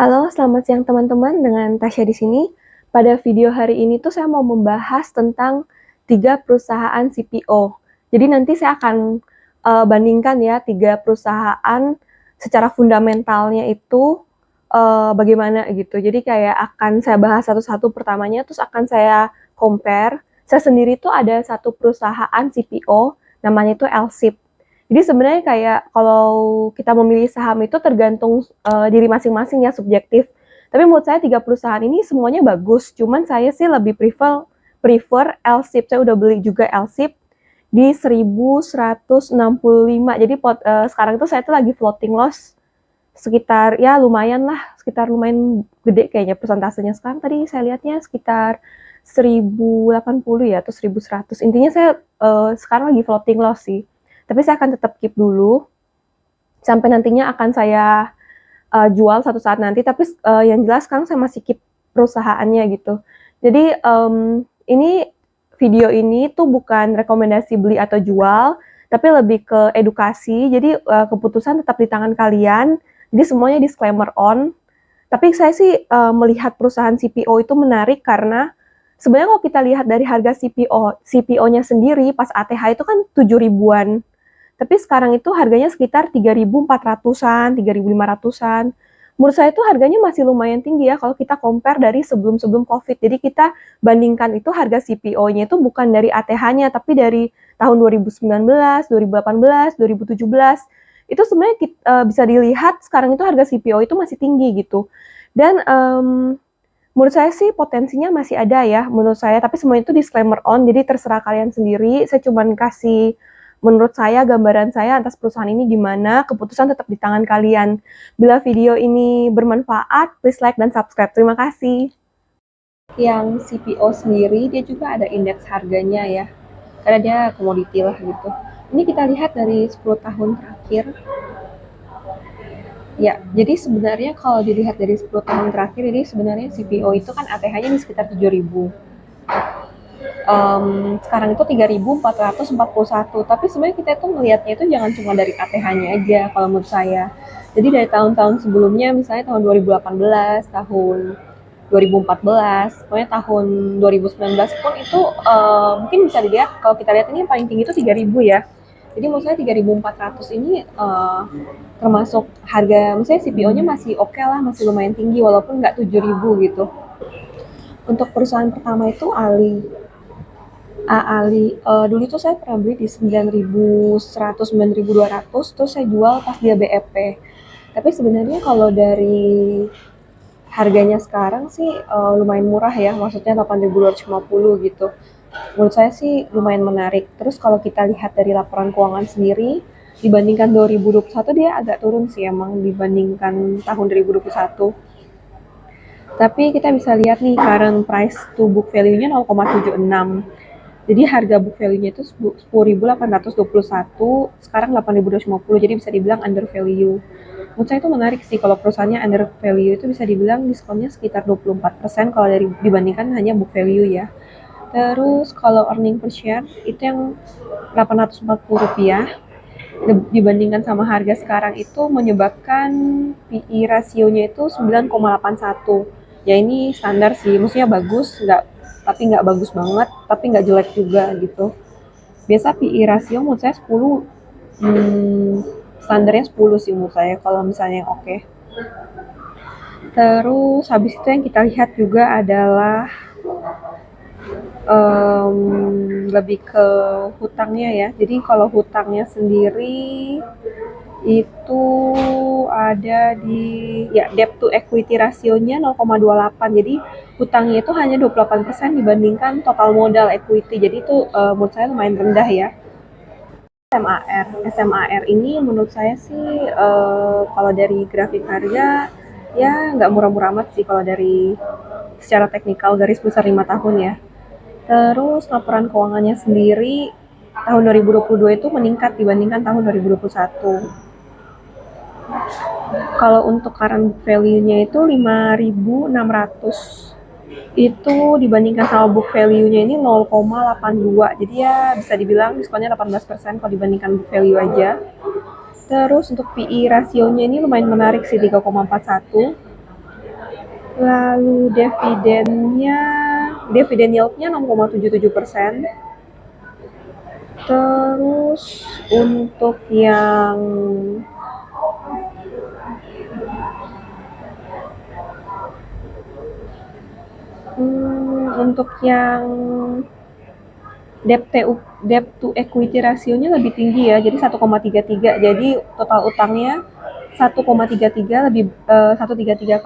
Halo, selamat siang teman-teman. Dengan Tasya di sini. Pada video hari ini tuh saya mau membahas tentang 3 perusahaan CPO. Jadi nanti saya akan bandingkan ya 3 perusahaan secara fundamentalnya itu bagaimana gitu. Jadi kayak akan saya bahas satu-satu pertamanya, terus akan saya compare. Saya sendiri tuh ada satu perusahaan CPO, namanya itu LSIP. Jadi sebenarnya kayak kalau kita memilih saham itu tergantung diri masing-masing ya, subjektif. Tapi menurut saya 3 perusahaan ini semuanya bagus, cuman saya sih lebih prefer LSIP. Saya udah beli juga LSIP di 1165. Jadi sekarang itu saya tuh lagi floating loss sekitar ya lumayan lah, sekitar lumayan gede kayaknya persentasenya. Sekarang tadi saya lihatnya sekitar 1080 ya atau 1100. Intinya saya sekarang lagi floating loss sih. Tapi saya akan tetap keep dulu sampai nantinya akan saya jual satu saat nanti. Tapi yang jelas sekarang saya masih keep perusahaannya gitu. Jadi ini video ini tuh bukan rekomendasi beli atau jual, tapi lebih ke edukasi. Jadi keputusan tetap di tangan kalian. Jadi semuanya disclaimer on. Tapi saya sih melihat perusahaan CPO itu menarik karena sebenarnya kalau kita lihat dari harga CPO-nya sendiri pas ATH itu kan 7 ribuan. Tapi sekarang itu harganya sekitar 3.400-an, 3.500-an. Menurut saya itu harganya masih lumayan tinggi ya kalau kita compare dari sebelum-sebelum COVID. Jadi kita bandingkan itu harga CPO-nya itu bukan dari ATH-nya, tapi dari tahun 2019, 2018, 2017. Itu sebenarnya bisa dilihat sekarang itu harga CPO itu masih tinggi gitu. Dan menurut saya sih potensinya masih ada ya, menurut saya. Tapi semua itu disclaimer on, jadi terserah kalian sendiri. Saya cuma kasih menurut saya, gambaran saya atas perusahaan ini gimana, keputusan tetap di tangan kalian. Bila video ini bermanfaat, please like dan subscribe. Terima kasih. Yang CPO sendiri, dia juga ada indeks harganya ya, karena dia komoditi lah gitu. Ini kita lihat dari 10 tahun terakhir. Ya, jadi sebenarnya kalau dilihat dari 10 tahun terakhir, ini sebenarnya CPO itu kan ATH-nya di sekitar 7.000. Sekarang itu 3.441. Tapi sebenarnya kita itu melihatnya itu jangan cuma dari ATH-nya aja kalau menurut saya. Jadi dari tahun-tahun sebelumnya, misalnya tahun 2018, tahun 2014, pokoknya tahun 2019 pun itu mungkin bisa dilihat, kalau kita lihat ini yang paling tinggi itu 3.000 ya. Jadi menurut saya 3.400 ini termasuk harga, misalnya CPO-nya masih oke lah, masih lumayan tinggi walaupun nggak 7.000 gitu. Untuk perusahaan pertama itu Ali. Dulu itu saya pernah beli di 9.100, 9.200, terus saya jual pas dia BEP. Tapi sebenarnya kalau dari harganya sekarang sih lumayan murah ya, maksudnya 8.250 gitu. Menurut saya sih lumayan menarik. Terus kalau kita lihat dari laporan keuangan sendiri, dibandingkan 2021 dia agak turun sih emang dibandingkan tahun 2021. Tapi kita bisa lihat nih current price to book value-nya 0,76. Jadi harga book value-nya itu 10.821, sekarang 8.250, jadi bisa dibilang under value. Menurut saya itu menarik sih kalau perusahaannya under value, itu bisa dibilang diskonnya sekitar 24% kalau dibandingkan hanya book value ya. Terus kalau earning per share itu yang Rp840, dibandingkan sama harga sekarang itu menyebabkan PE rasionya itu 9,81. Ya ini standar sih, maksudnya bagus, tapi nggak bagus banget, tapi nggak jelek juga gitu. Biasa PE rasio menurut saya 10, standarnya 10 sih menurut saya kalau misalnya yang oke. Terus habis itu yang kita lihat juga adalah lebih ke hutangnya ya. Jadi kalau hutangnya sendiri itu ada di ya debt to equity rasionya 0,28. Jadi hutangnya itu hanya 28% dibandingkan total modal equity. Jadi itu menurut saya lumayan rendah ya. SMAR ini menurut saya sih kalau dari grafik harga ya nggak murah-murah amat sih kalau dari secara teknikal garis besar 5 tahun ya. Terus laporan keuangannya sendiri tahun 2022 itu meningkat dibandingkan tahun 2021. Kalau untuk current value-nya itu 5.600, itu dibandingkan sama book value-nya ini 0,82. Jadi ya bisa dibilang diskonnya 18% kalau dibandingkan book value aja. Terus untuk PE rasionya ini lumayan menarik sih, 3,41. Lalu dividen yieldnya 6,77%. Terus untuk yang debt to equity rasionya lebih tinggi ya, jadi 1,33. Jadi total utangnya 1,33 lebih 1,33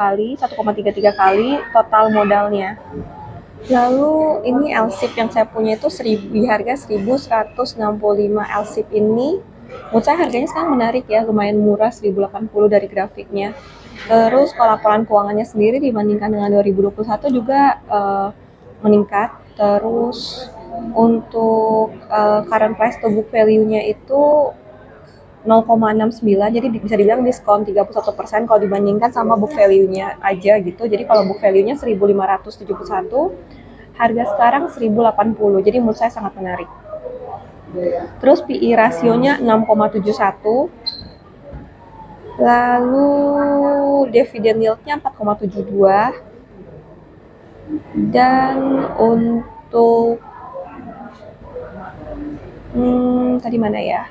kali total modalnya. Lalu ini LSIP yang saya punya itu di harga 1165. LSIP ini menurut saya harganya sekarang menarik ya, lumayan murah, 1080 dari grafiknya. Terus kalau laporan keuangannya sendiri dibandingkan dengan 2021 juga meningkat. Terus untuk current price to book value-nya itu 0,69, jadi bisa dibilang diskon 31% kalau dibandingkan sama book value-nya aja gitu. Jadi kalau book value-nya 1571, harga sekarang 1080, jadi menurut saya sangat menarik. Terus PE rasionya 6,71, lalu dividend yield-nya 4,72, dan untuk tadi mana ya,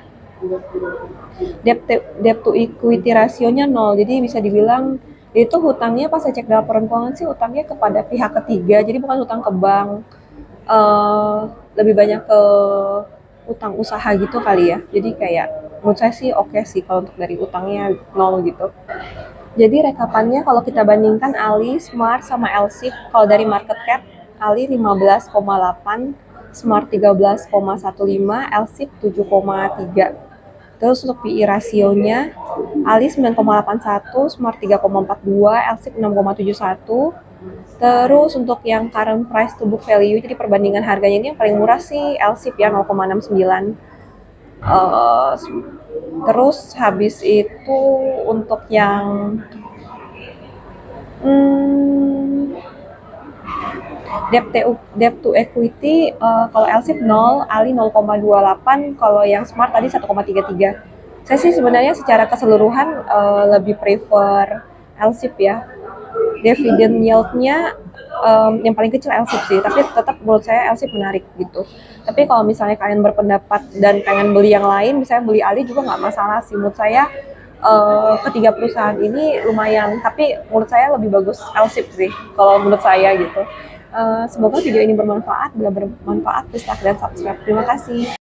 debt to equity rasionya 0, jadi bisa dibilang itu hutangnya, pas saya cek laporan keuangan sih hutangnya kepada pihak ketiga, jadi bukan hutang ke bank, lebih banyak ke utang usaha gitu kali ya. Jadi kayak menurut saya sih oke sih kalau untuk dari utangnya 0 gitu. Jadi rekapannya kalau kita bandingkan Ali, Smart sama LSIP, kalau dari market cap Ali 15,8, Smart 13,15, LSIP 7,3. Terus untuk PE rasionya Ali 9,81, Smart 3,42, LSIP 6,71. Terus untuk yang current price to book value, jadi perbandingan harganya ini yang paling murah sih LSIP ya, 0,69. Terus habis itu untuk yang debt to equity, kalau LSIP 0, Ali 0,28, kalau yang Smart tadi 1,33. Saya sih sebenarnya secara keseluruhan lebih prefer LSIP ya. Dividend yield-nya yang paling kecil LSIP sih, tapi tetap menurut saya LSIP menarik gitu. Tapi kalau misalnya kalian berpendapat dan pengen beli yang lain, misalnya beli Ali juga nggak masalah sih. Menurut saya ketiga perusahaan ini lumayan, tapi menurut saya lebih bagus LSIP sih kalau menurut saya gitu. Semoga video ini bermanfaat. Bila bermanfaat, please like dan subscribe. Terima kasih.